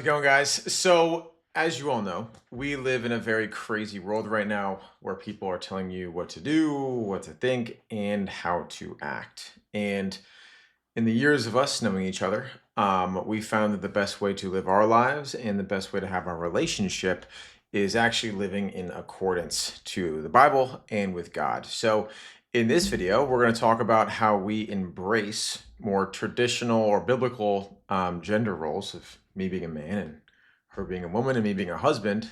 going, guys? So, as you all know, we live in a very crazy world right now where people are telling you what to do, what to think, and how to act. And in the years of us knowing each other, we found that the best way to live our lives and the best way to have our relationship is actually living in accordance to the Bible and with God. So, in this video, we're going to talk about how we embrace more traditional or biblical gender roles of me being a man and her being a woman and me being a husband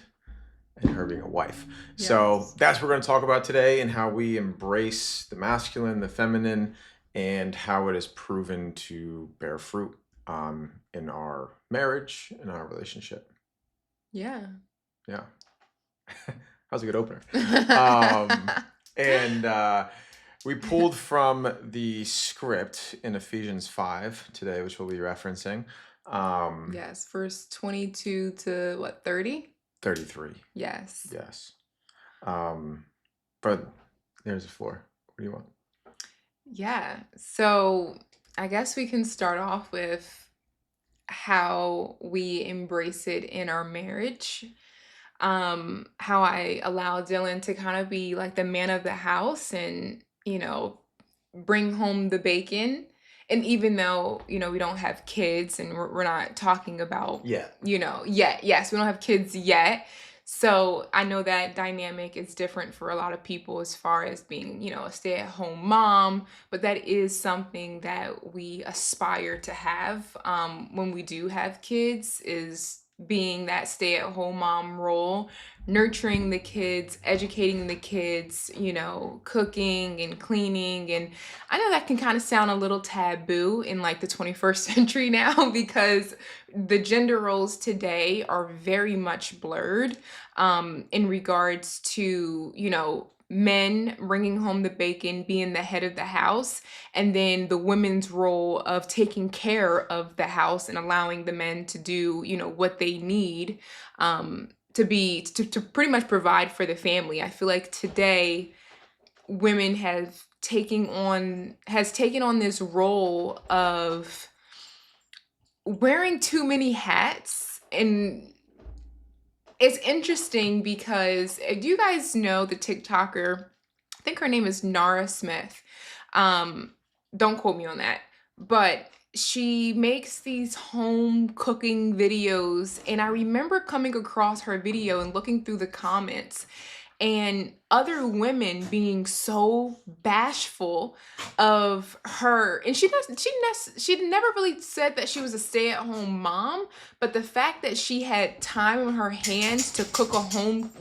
and her being a wife. So Yes. that's what we're going to talk about today, and how we embrace the masculine, the feminine, and how it is proven to bear fruit in our marriage, in our relationship. Yeah. Yeah. That was a good opener. Um, and we pulled from the script in Ephesians 5 today, which we'll be referencing. Yes. Verse 22 to what, 30? 33. Yes. Yes. But there's the floor. What do you want? Yeah. So I guess we can start off with how we embrace it in our marriage. How I allow Dylan to kind of be like the man of the house and, bring home the bacon. And even though, we don't have kids and we're not talking about, Yeah. yet. Yes, we don't have kids yet. So I know that dynamic is different for a lot of people as far as being, a stay-at-home mom, but that is something that we aspire to have when we do have kids, is being that stay-at-home mom role, nurturing the kids, educating the kids, cooking and cleaning. And I know that can kind of sound a little taboo in like the 21st century now, because the gender roles today are very much blurred in regards to, men bringing home the bacon, being the head of the house, and then the women's role of taking care of the house and allowing the men to do, what they need to pretty much provide for the family. I feel like today women taken on this role of wearing too many hats. And it's interesting because do you guys know the TikToker? I think her name is Nara Smith. Don't quote me on that, but she makes these home cooking videos, and I remember coming across her video and looking through the comments and other women being so bashful of her. And she never really said that she was a stay-at-home mom, but the fact that she had time on her hands to cook a home,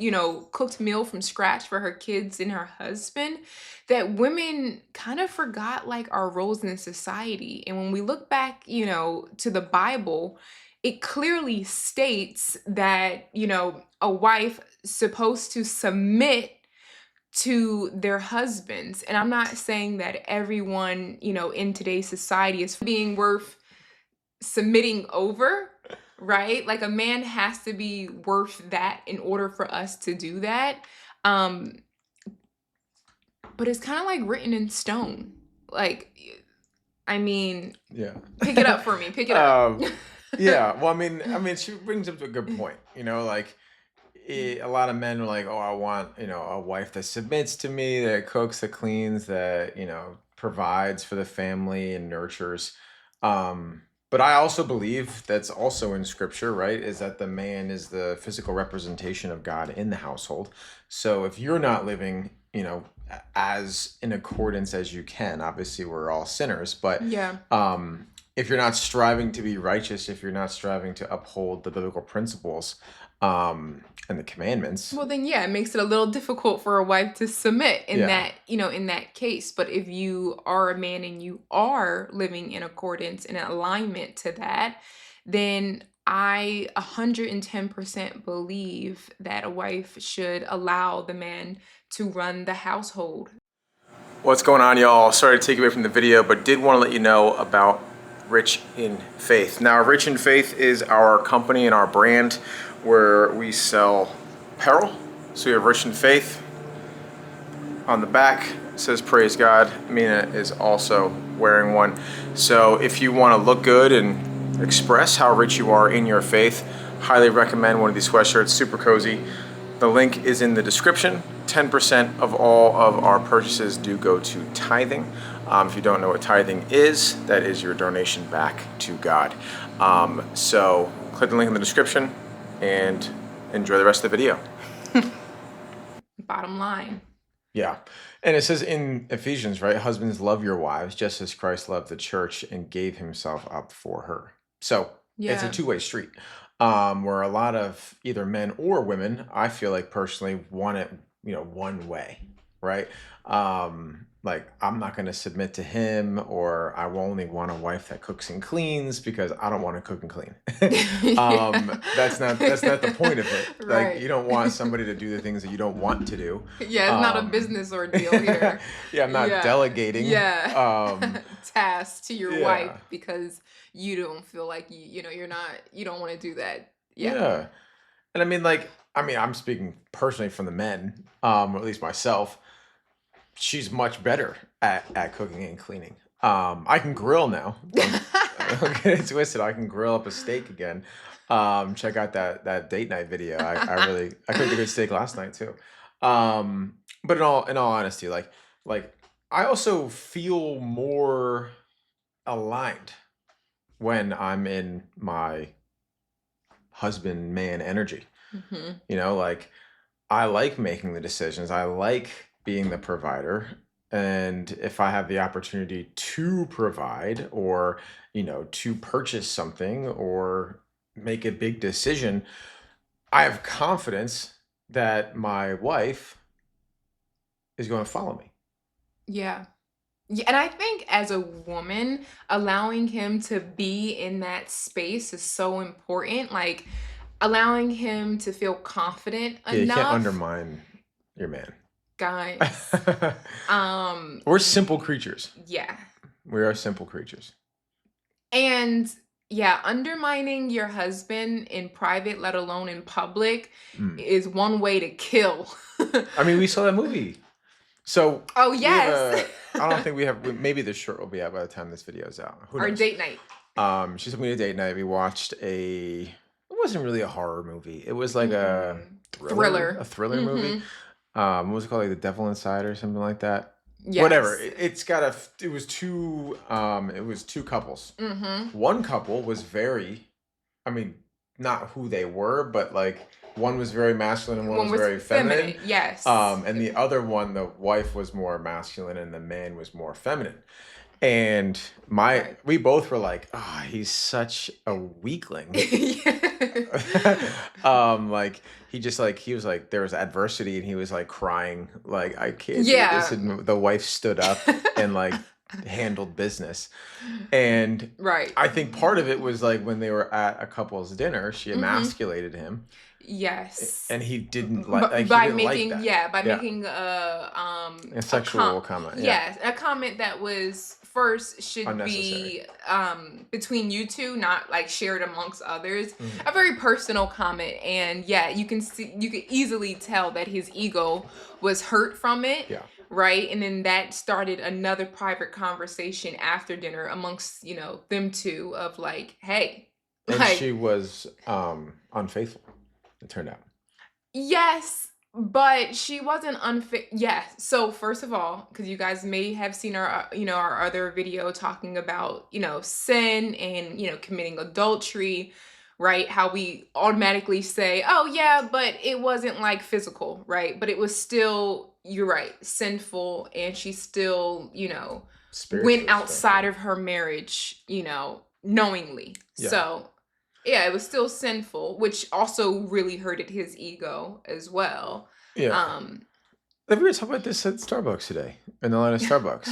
cooked meal from scratch for her kids and her husband, that women kind of forgot like our roles in society. And when we look back, to the Bible, it clearly states that, a wife supposed to submit to their husbands. And I'm not saying that everyone, in today's society is being worth submitting over, right? Like a man has to be worth that in order for us to do that. But it's kind of like written in stone. Like, I mean, Yeah. pick it up for me. Pick it up. Yeah. Well, she brings up a good point. A lot of men are like, oh, I want, a wife that submits to me, that cooks, that cleans, that, provides for the family and nurtures. But I also believe that's also in scripture, right? Is that the man is the physical representation of God in the household. So if you're not living, as in accordance as you can, obviously we're all sinners, but Yeah. if you're not striving to be righteous, if you're not striving to uphold the biblical principles, and the commandments. Well, then, yeah, it makes it a little difficult for a wife to submit in Yeah. that, in that case. But if you are a man and you are living in accordance and in alignment to that, then I 110% believe that a wife should allow the man to run the household. What's going on, y'all? Sorry to take you away from the video, but did want to let you know about Rich in Faith. Now, Rich in Faith is our company and our brand where we sell apparel. So we have Rich in Faith on the back. It says Praise God. Mina is also wearing one. So if you want to look good and express how rich you are in your faith, highly recommend one of these sweatshirts. Super cozy. The link is in the description. 10% of all of our purchases do go to tithing. If you don't know what tithing is, that is your donation back to God. So click the link in the description and enjoy the rest of the video. Bottom line. Yeah. And it says in Ephesians, right? Husbands, love your wives just as Christ loved the church and gave himself up for her. So it's a Yeah. two-way street. Where a lot of either men or women, I feel like personally want it, one way, right? Like I'm not going to submit to him, or I will only want a wife that cooks and cleans because I don't want to cook and clean. Yeah. That's not the point of it. Like you Right. don't want somebody to do the things that you don't want to do. Yeah, it's not a business ordeal here. Yeah, I'm not Yeah. delegating. Yeah. Tasks to your wife Yeah. because you don't feel like you don't want to do that. Yeah. Yeah. And I'm speaking personally from the men, or at least myself. She's much better at cooking and cleaning. I can grill now. Don't get it twisted. I can grill up a steak again. Check out that date night video. I cooked a good steak last night too. But in all honesty, like I also feel more aligned when I'm in my husband man energy. Hmm. Like I like making the decisions. I like being the provider. And if I have the opportunity to provide or, to purchase something or make a big decision, I have confidence that my wife is going to follow me. Yeah. Yeah, and I think as a woman, allowing him to be in that space is so important. Like allowing him to feel confident Yeah, you can't enough, undermine your man. guys. We're simple creatures. Yeah. We are simple creatures. And yeah, undermining your husband in private, let alone in public, Mm. is one way to kill. We saw that movie. So Oh, we have yes. I don't think we have, maybe this shirt will be out by the time this video is out. Who Our knows? date night. She took me to date night. We watched it wasn't really a horror movie. It was like a Thriller. thriller movie. What was it called? Like The Devil Inside or something like that. Whatever. Yes. It was two couples. Mm-hmm. One couple was very, not who they were, but like one was very masculine and one was very feminine. Yes. And the other one, the wife was more masculine and the man was more feminine. And Right. we both were like, oh, he's such a weakling. Like he was like there was adversity and he was like crying, like I can't do this. And the wife stood up and like handled business. And Right. I think part of it was like when they were at a couple's dinner, she emasculated him. Yes. And he didn't like by he didn't making like that. making A sexual comment. Yes, a comment that was first should Unnecessary. be between you two, not like shared amongst others. Mhm. A very personal comment, and yeah, you can easily tell that his ego was hurt from it. Yeah. Right, and then that started another private conversation after dinner amongst them two of like, hey, And like, she was unfaithful, it turned out. yes, but she wasn't unfit. Yeah. So first of all, because you guys may have seen our other video talking about sin and committing adultery, right? How we automatically say, oh yeah, but it wasn't like physical, right? But it was still, you're right, sinful, and she still Spiritual went stuff. outside of her marriage, knowingly. Yeah. So yeah, it was still sinful, which also really hurted his ego as well. Yeah. We were talking about this at Starbucks today, in the line of Starbucks.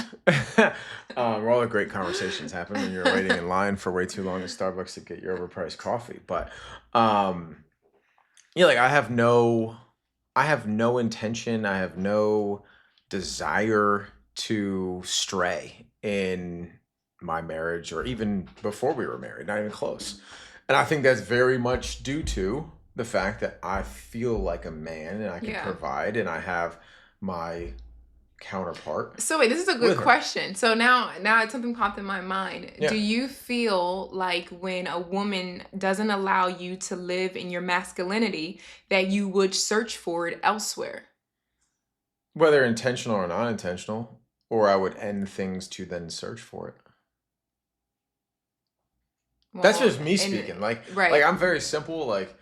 Where all the great conversations happen when you're waiting in line for way too long at Starbucks to get your overpriced coffee. But like I have no intention, I have no desire to stray in my marriage or even before we were married, not even close. And I think that's very much due to the fact that I feel like a man and I can provide and I have my counterpart So wait, this is a good with her. question. So now something popped in my mind. Do Yeah. you feel like when a woman doesn't allow you to live in your masculinity that you would search for it elsewhere? Whether intentional or not intentional, or I would end things to then search for it. That's Well, just me and speaking. Like right. I'm very simple. Like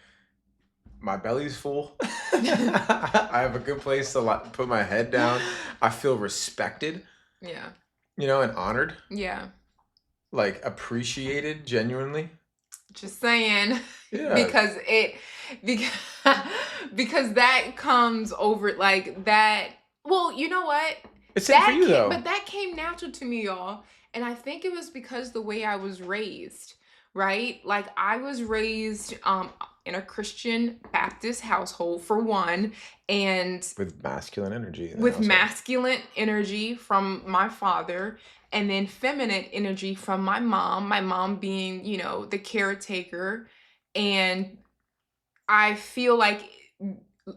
my belly's full. I have a good place to put my head down. I feel respected, Yeah. and honored, Yeah. like appreciated genuinely. Just saying. Yeah. because it because because that comes over like that. Well, you know what? It's same for you But though. that came natural to me, y'all. And I think it was because the way I was raised, right? Like I was raised in a Christian Baptist household for one, and With masculine energy in the with household. masculine energy from my father and then feminine energy from my mom being, the caretaker. And I feel like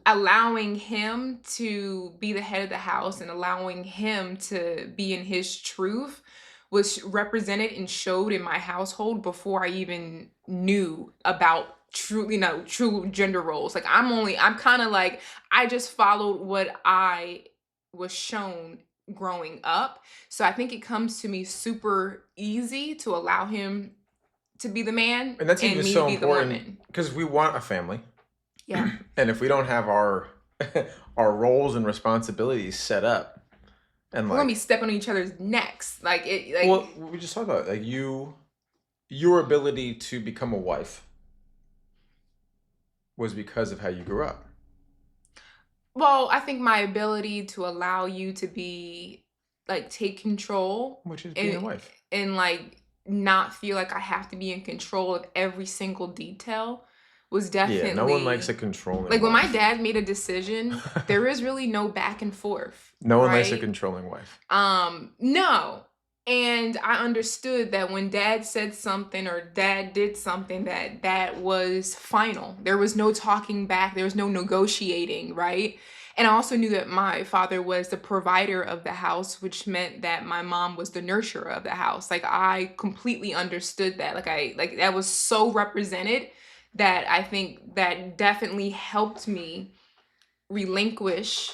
allowing him to be the head of the house and allowing him to be in his truth was represented and showed in my household before I even knew about true gender roles. Like I'm kind of like I just followed what I was shown growing up. So I think it comes to me super easy to allow him to be the man And that's and even me to so be the important woman. because we want a family. Yeah. And if we don't have our our roles and responsibilities set up and We're gonna be like stepping on each other's necks. Like it well, like we just talked about it, like your ability to become a wife was because of how you grew up, well, I think my ability to allow you to be like take control which is being a and wife. like not feel like I have to be in control of every single detail was Yeah, no one likes a definitely controlling like when my wife. dad made a decision, there is really no back and forth, No one likes a right? controlling wife. No. And I understood that when dad said something or dad did something that was final. There was no talking back, there was no negotiating, right? And I also knew that my father was the provider of the house, which meant that my mom was the nurturer of the house. Like I completely understood that. Like that was so represented that I think that definitely helped me relinquish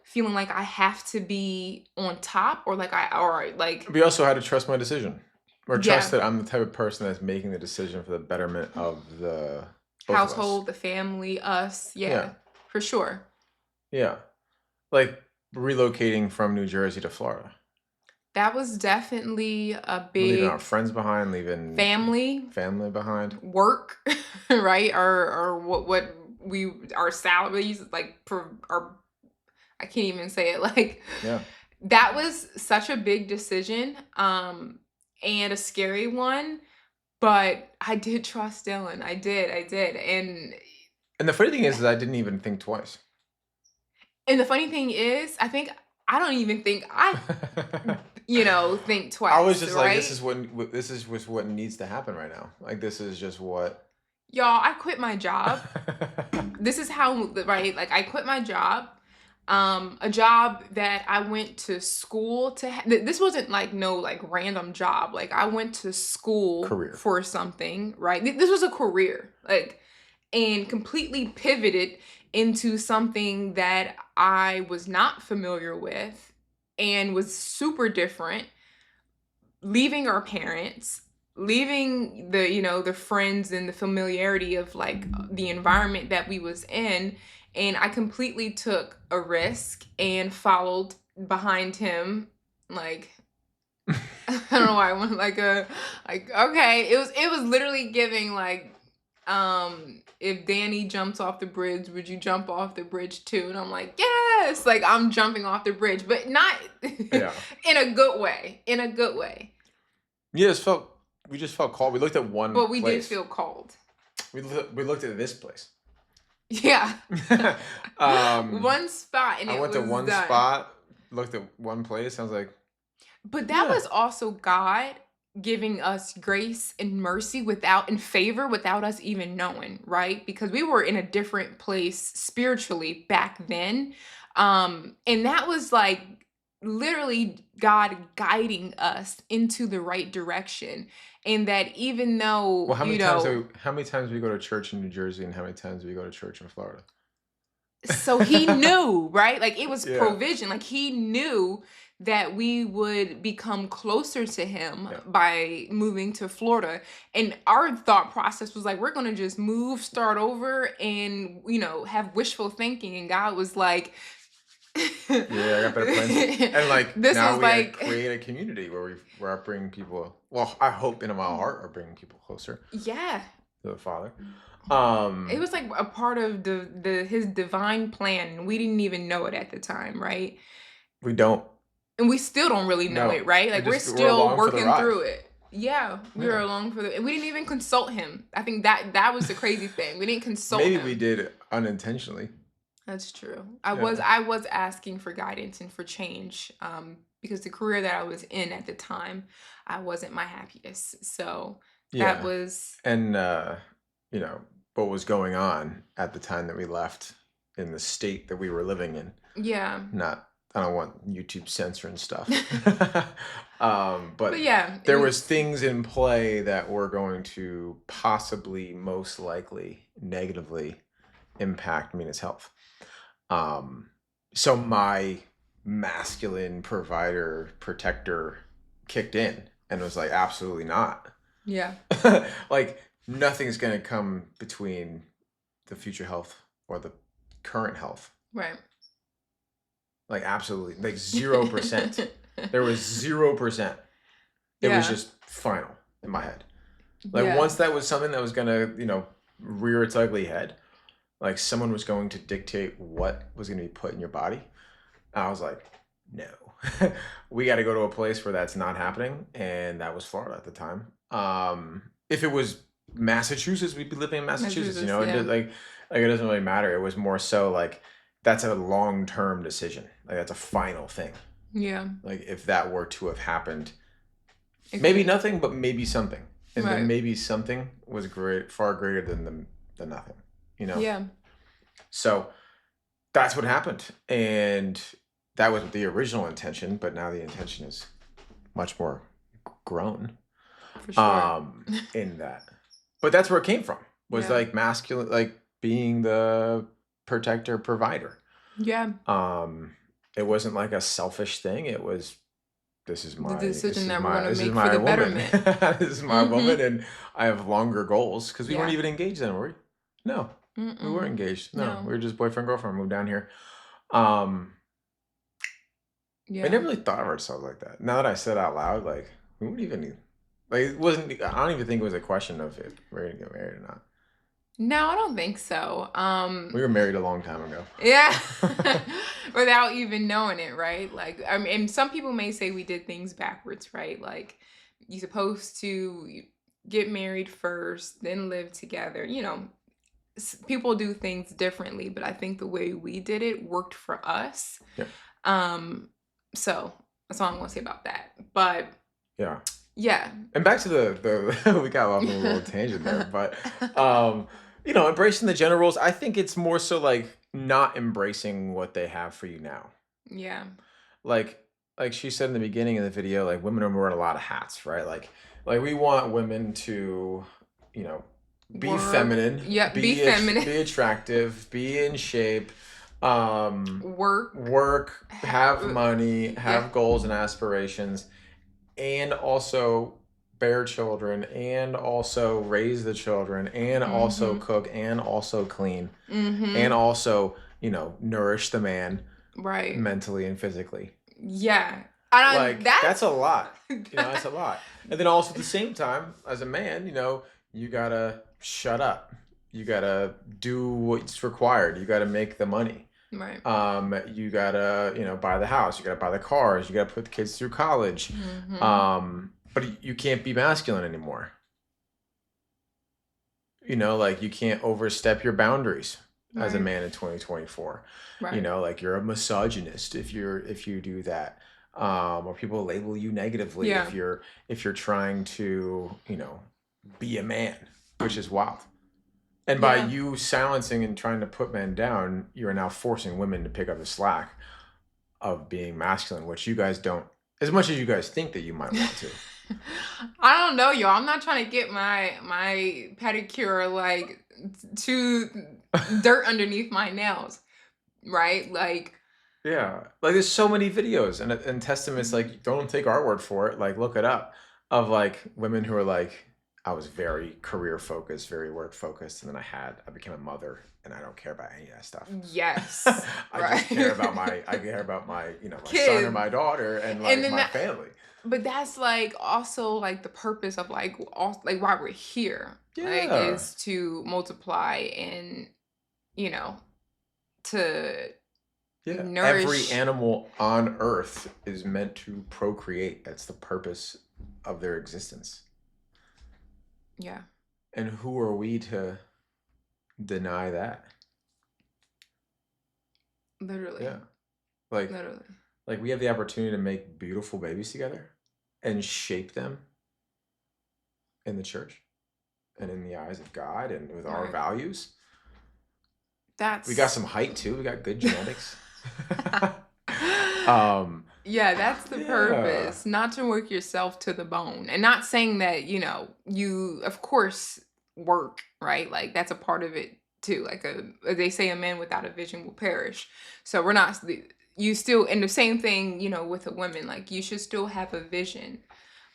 feeling like I have to be on top or like But you also had to trust my decision. Or trust yeah, that I'm the type of person that's making the decision for the betterment of the both of us. household, the family, us, Yeah. yeah, for sure. Yeah. Like relocating from New Jersey to Florida. That was definitely a Leaving our big friends behind, leaving family family behind. work, right? Or what we our salaries like for our I can't even say it like Yeah. that was such a big decision and a scary one. But I did trust Dylan. I did. And the funny thing is I didn't even think twice. And the funny thing is, I don't even think I, think I was twice, just like, right? this is just what needs to happen right now. Like this is just what. Y'all, I quit my job. This is how, right? Like I quit my job. A job that I went to school to this wasn't like no like random job. Like I went to school Career. for something, right? This was a career. Like and completely pivoted into something that I was not familiar with and was super different, leaving our parents, leaving the friends and the familiarity of like the environment that we was in, and I completely took a risk and followed behind him like I don't know why I went like a like okay. It was literally giving like if Danny jumps off the bridge, would you jump off the bridge too? And I'm like, yes, like I'm jumping off the bridge, but not Yeah. in a good way. In a good way. Yeah, we just felt called. We looked at one But we did place. feel cold. We looked at this place. Yeah. um One spot and I it went to was one done. spot, looked at one place, I was like, But that yeah. was also God giving us grace and mercy without and favor without us even knowing, right? Because we were in a different place spiritually back then. And that was like literally God guiding us into the right direction. And that even though, Well, how many times do we go to church in New Jersey and how many times do we go to church in Florida? so he knew, right? Like it was Yeah. provision. Like he knew that we would become closer to him Yeah. by moving to Florida. And our thought process was like, we're going to just move, start over, and, have wishful thinking. And God was like, Yeah, I got better plans. And like this now was we gotta like, create a community where I bring people. Well, I hope in my heart are bringing people closer yeah. to the Father. It was like a part of his divine plan, and we didn't even know it at the time, right? We don't. And we still don't really know No, it, right? Like we're we're still along for the working ride. through it. Yeah, we were Yeah. along for and we didn't even consult him. I think that was the crazy thing. We didn't consult Maybe we him. did unintentionally. That's true. I was Yeah. I was asking for guidance and for change, because the career that I was in at the time, I wasn't my happiest. So that Yeah. was And you know, what was going on at the time that we left in the state that we were living in. yeah. Not I don't want YouTube censoring stuff. But But yeah, it there was was things in play that were going to possibly most likely negatively impact Mina's health. So my masculine provider protector kicked in and was like, absolutely not. yeah. Like nothing's gonna come between the future health or the current health. Right. Like absolutely, like 0%. There was 0%. It was Yeah. just final in my head. Like Yeah. once that was something that was gonna, rear its ugly head, like someone was going to dictate what was gonna be put in your body. I was like, no, we got to go to a place where that's not happening, and that was Florida at the time. If it was Massachusetts, we'd be living in Massachusetts. Massachusetts, It yeah. like it doesn't really matter. It was more so like that's a long term decision. Like that's a final thing. Yeah. Like if that were to have happened, It maybe could- nothing, but maybe something, and Right. then maybe something was far greater than the nothing. Yeah. So that's what happened, and that was the original intention. But now the intention is much more grown For sure. in that. But that's where it came from. Was Yeah. like masculine, like being the protector provider. Yeah. It wasn't like a selfish thing. It was this is The my decision that we're gonna this is make for my the woman. betterment. This is my woman, and I have longer goals because we weren't Yeah. even engaged then, were we? No, we weren't engaged. No, we No. were just boyfriend girlfriend. Moved down here. Um, I Yeah. never really thought of ourselves like that. Now that I said it out loud, like we wouldn't even like it wasn't. I don't even think it was a question of if we're gonna get married or not. No, I don't think so. We were married a long time ago. Yeah. Without even knowing it, right? Like, I mean, and some people may say we did things backwards, right? Like, you're supposed to get married first, then live together. People do things differently, but I think the way we did it worked for us. Yeah. So that's all I'm gonna say about that. But Yeah. yeah. And back to the we got off on a little tangent there, but embracing the gender roles, I think it's more so like not embracing what they have for you now. Yeah. Like she said in the beginning of the video, like women are wearing a lot of hats, right? Like we want women to, be Work. feminine, Yep, be feminine. be attractive, be in shape, Work. have money, have Yeah. goals and aspirations, and also bear children, and also raise the children, and also cook, and also clean, and also, nourish the man Right. mentally and physically. Yeah. Like that's a lot. That's a lot. And then also at the same time, as a man, you gotta shut up. You gotta do what's required. You gotta make the money. Right. You gotta, buy the house. You gotta buy the cars. You gotta put the kids through college. But you can't be masculine anymore. Like you can't overstep your boundaries as a Right. man in 2024. Right. Like you're a misogynist if you do that. Or people label you negatively Yeah. if you're trying to, be a man, which is wild. And by Yeah. you silencing and trying to put men down, you are now forcing women to pick up the slack of being masculine, which you guys don't, as much as you guys think that you might want to. I don't know, y'all. I'm not trying to get my pedicure like to dirt underneath my nails, right? Like, Yeah, like there's so many videos and testaments. Like, don't take our word for it. Like, look it up of like women who are like, I was very career focused, very work focused, and then I became a mother, and I don't care about any of that stuff. yes, I just care about right. my my son or Kids. my daughter and And like then my that, family. but that's like also like the purpose of like all like why we're here, like Yeah, is to multiply and you know to yeah. Every nourish. animal on Earth is meant to procreate. That's the purpose of their existence. Yeah, And who are we to deny that? literally, Yeah. Like literally. like we have the opportunity to make beautiful babies together and shape them in the church and in the eyes of God and with our Right. values. We got That's some height too. We got good genetics. um yeah, that's the yeah. purpose, not to work yourself to the bone. And not saying that, you of course work, right? Like that's a part of it too. Like they say a man without a vision will perish. So we're not you still and the same thing, with a woman, like you should still have a vision.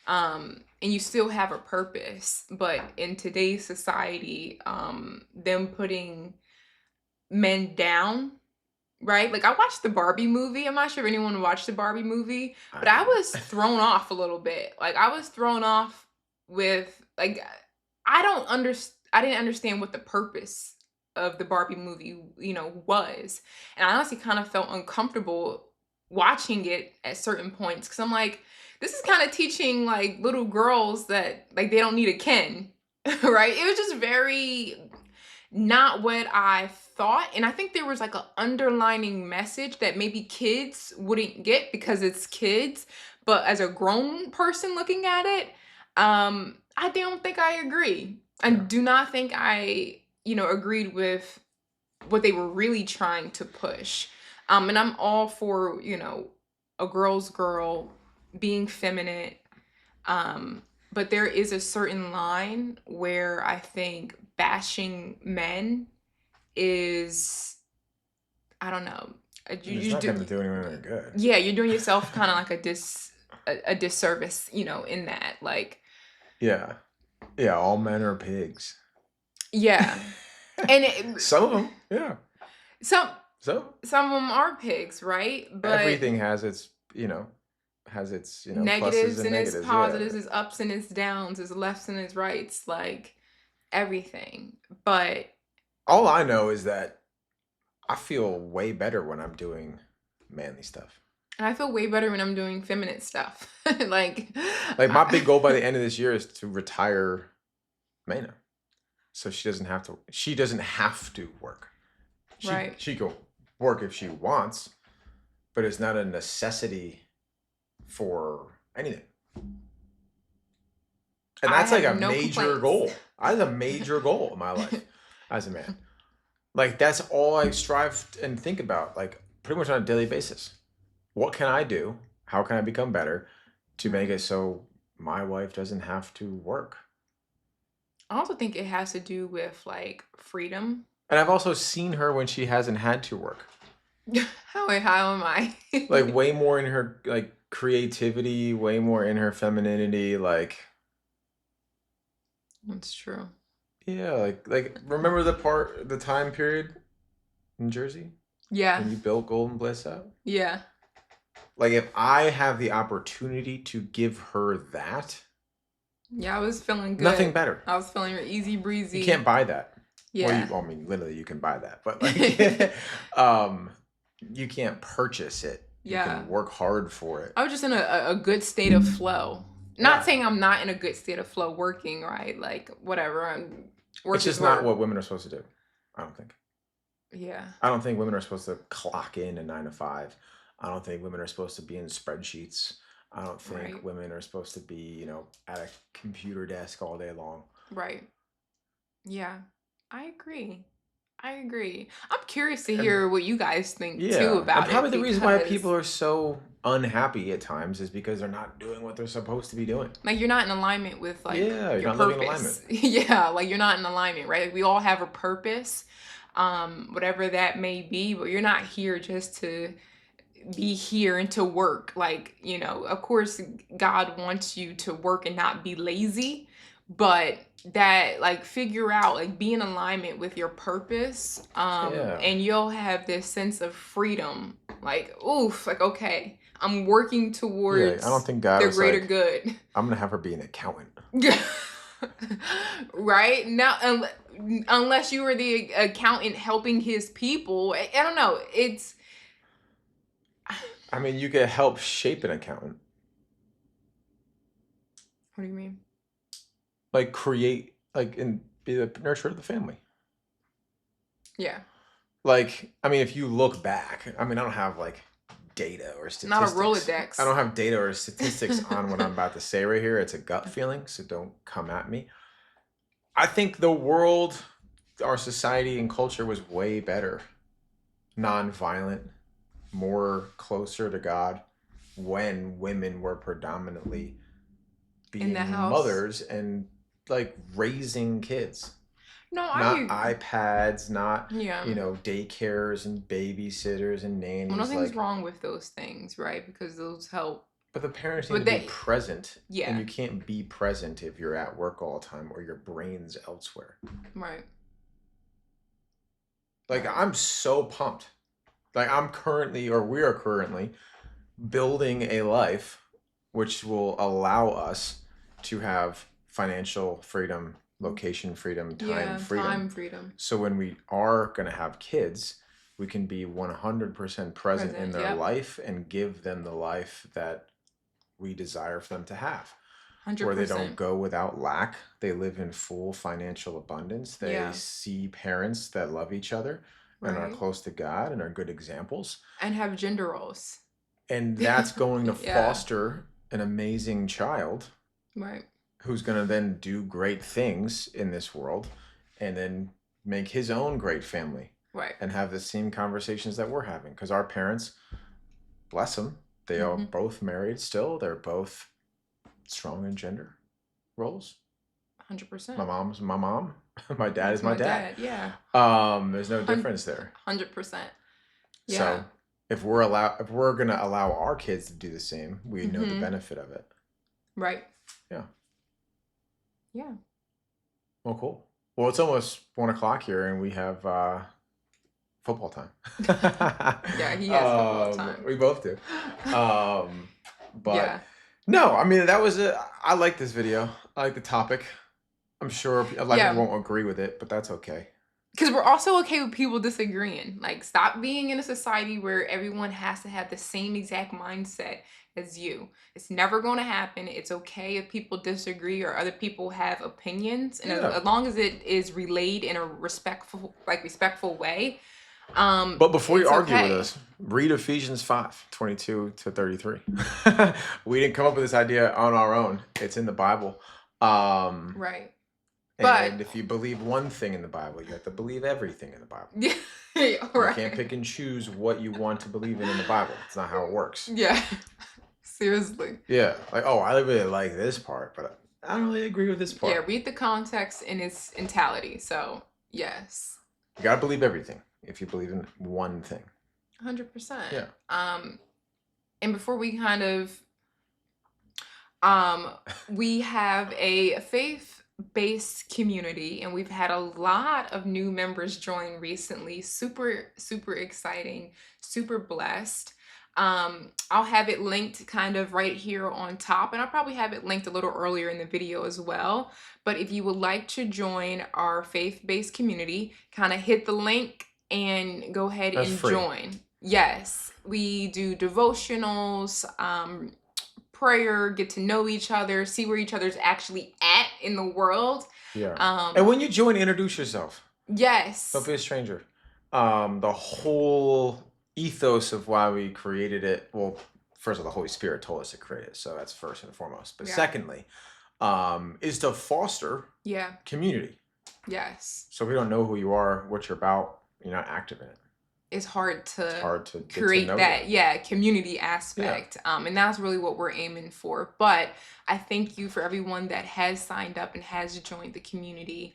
And you still have a purpose, but in today's society, them putting men down. Right? Like I watched the Barbie movie. I'm not sure if anyone watched the Barbie movie, I but I didn't. was thrown off a little bit. Like I was thrown off with like I didn't understand what the purpose of the Barbie movie, was. And I honestly kind of felt uncomfortable watching it at certain points cuz I'm like this is kind of teaching like little girls that like they don't need a Ken. Right? It was just very not what I thought. And I think there was like an underlining message that maybe kids wouldn't get because it's kids. But as a grown person looking at it, I don't think I agree. I Yeah. do not think I, agreed with what they were really trying to push. And I'm all for, a girl's girl being feminine, but there is a certain line where I think bashing men is, I don't know. It's You not do, gonna do anyone any good. yeah, you're doing yourself kind of like a disservice, in that. Like, Yeah. Yeah, all men are pigs. yeah, and Some of them, yeah. some So some of them are pigs, right? But everything has its, has its, pluses negatives and and its negatives. Yeah. positives, its ups and its downs, its lefts and its rights, like everything. But All I know is that I feel way better when I'm doing manly stuff. and I feel way better when I'm doing feminine stuff. Like, Like my big I, goal by the end of this year is to retire Maina. So she doesn't have to work. She right. she can work if she wants, but it's not a necessity for anything. And I that's like have a no major complaints. goal. That's a major goal in my life as a man. Like that's all I strive and think about, like pretty much on a daily basis. What can I do? How can I become better to make Right. it so my wife doesn't have to work? I also think it has to do with like freedom. And I've also seen her when she hasn't had to work. How am I? Like way more in her like creativity, way more in her femininity, like That's true. yeah, like remember the time period in Jersey Yeah. when you built Golden Bliss out? Yeah. Like if I have the opportunity to give her that, Yeah, I was feeling nothing good. better. I was feeling easy You can't breezy. buy that. Well, Yeah. I mean, literally, you can buy that, but like, um, you can't purchase it. You Yeah. can work hard for it. I was just in a good state of flow. Not Yeah, saying I'm not in a good state of flow working, right? Like whatever. it's Work is just not work. what women are supposed to do. I don't think. Yeah. I don't think women are supposed to clock in at 9 to 5. I don't think women are supposed to be in spreadsheets. I don't think Right. women are supposed to be, at a computer desk all day long. Right. Yeah. I agree. I agree. I'm curious to And hear what you guys think too yeah, and about probably it the reason why people because are so unhappy at times is because they're not doing what they're supposed to be doing. like you're not in alignment with like Yeah, you're your not living in alignment. purpose. Yeah, like you're not in alignment, right? Like, we all have a purpose, whatever that may be, but you're not here just to be here and to work. Like, of course, God wants you to work and not be lazy, but that like figure out, like be in alignment with your purpose, Yeah. and you'll have this sense of freedom. Like, oof, like, okay, I'm working Yeah, I don't towards think God the was greater like, good. I'm gonna have her be an accountant. Right now, unless you were the accountant helping his people, I don't know. It's I mean, you could help shape an accountant, what do you mean? like create, like, and be the nurturer of the family. Yeah. Like, I mean, if you look back, I mean, I don't have like data or Not a statistics. I Rolodex. don't have data or statistics on what I'm about to say right here. It's a gut feeling, so don't come at me. I think the world, our society and culture was way better, non-violent, more closer to God when women were predominantly In the being house. mothers and like raising kids. No, Not I iPads, not, yeah. daycares and babysitters and Well, nannies. nothing's Like, wrong with those things, right? Because those help. but the parents need to But be they, present, and yeah, you can't be present if you're at work all the time or your brain's elsewhere. right, Like, right, I'm so pumped. Like, we are currently building a life which will allow us to have financial freedom, location freedom, time yeah, freedom. time freedom, So when we are going to have kids, we can be 100% present in present. their Yep, life and give them the life that we desire for them to have, hundred where they don't percent. go without lack. They live in full financial abundance. They Yeah, see parents that love each other and are right, close to God and are good examples. and have gender roles. And that's going to Yeah, foster an amazing child right, who's going to then do great things in this world and then make his own great family right. and have the same conversations that we're having. Because our parents, bless them, they are Mm-hmm. both married still. They're both strong in gender roles. Hundred My percent. mom's my mom. My dad is That's my my dad. dad. Yeah, There's no Hun- difference there. 100%. Yeah. So if we're gonna allow our kids to do the same, we know the Mm-hmm. benefit of it. Right. Yeah. Yeah. Well, cool. Well, it's almost 1 o'clock here, and we have football time. Yeah, he has football time. We both do. But Yeah. no, I mean that was it. I like this video. I like the topic. I'm sure a lot of people Yeah. won't agree with it, but that's okay. Because we're also okay with people disagreeing. Like, stop being in a society where everyone has to have the same exact mindset as you. It's never going to happen. It's okay if people disagree or other people have opinions, and Yeah. as long as it is relayed in a respectful way, But before you it's argue with okay. us, read Ephesians 5:22-33. We didn't come up with this idea on our own. It's in the Bible. Right. But And if you believe one thing in the Bible, you have to believe everything in the Bible. yeah, You can't right. pick and choose what you want to believe in the Bible. It's not how it works. Yeah. Seriously. Yeah, like, oh, I really like this part, but I don't really agree with this Yeah, part. read the context in its entirety. So, yes. You gotta believe everything if you believe in one thing. 100%. Yeah. And before we kind of we have a faith-based community, and we've had a lot of new members join recently. Super exciting, super blessed. I'll have it linked kind of right here on top, and I'll probably have it linked a little earlier in the video as well. But if you would like to join our faith-based community, kind of hit the link and go ahead That's and free. join. Yes, we do devotionals, prayer, get to know each other, see where each other's actually at in the world. Yeah. And when you join, introduce yourself. Yes. Don't be a stranger. The whole ethos of why we created it, well, first of all, the Holy Spirit told us to create it, so that's first and foremost. But Yeah. secondly, is to foster Yeah. community. Yes. So if we don't know who you are, what you're about, you're not active in it. It's hard It's to hard to get to create know you. that, yeah, community Yeah. aspect. And that's really what we're aiming for. But I thank you for everyone that has signed up and has joined the community.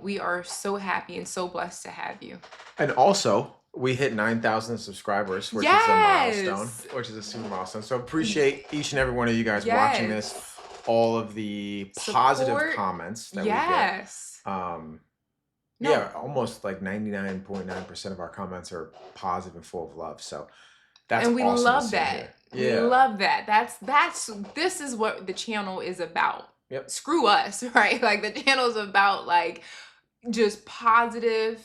We are so happy and so blessed to have you. And also, we hit 9,000 subscribers, which is a milestone, Yes. which is a super milestone. So appreciate each and every one of you guys watching this, Yes. all of the positive Support. comments that we get. Yes. Um, No. yeah, almost like 99.9% of our comments are positive and full of love. So that's And we awesome to love see and that. hear. We Yeah. love that. That's this is what the channel is about. Yep. Screw us, right? Like the channel is about like just positive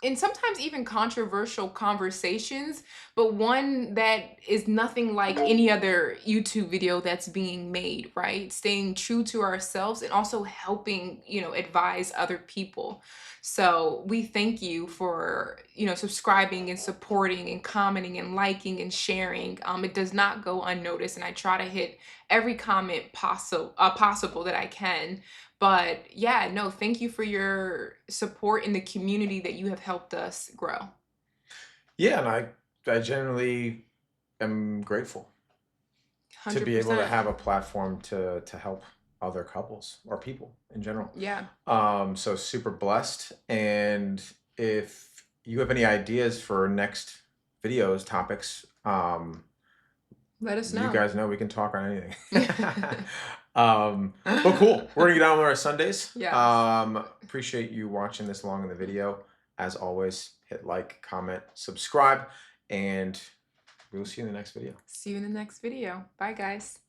and sometimes even controversial conversations, but one that is nothing like any other YouTube video that's being made, right? Staying true to ourselves and also helping, advise other people. So we thank you for, subscribing and supporting and commenting and liking and sharing. It does not go unnoticed, and I try to hit every comment possible that I can. But yeah, no, thank you for your support in the community that you have helped us grow. Yeah. And I genuinely am grateful to be able to 100%. have a platform to help other couples or people in general. Yeah. So super blessed. And if you have any ideas for next videos, topics, Let us you know. guys know we can talk on anything. But cool. We're gonna get on with our Sundays. Yes. Appreciate you watching this long in the video. As always, hit like, comment, subscribe, and we'll see you in the next video. See you in the next video. Bye, guys.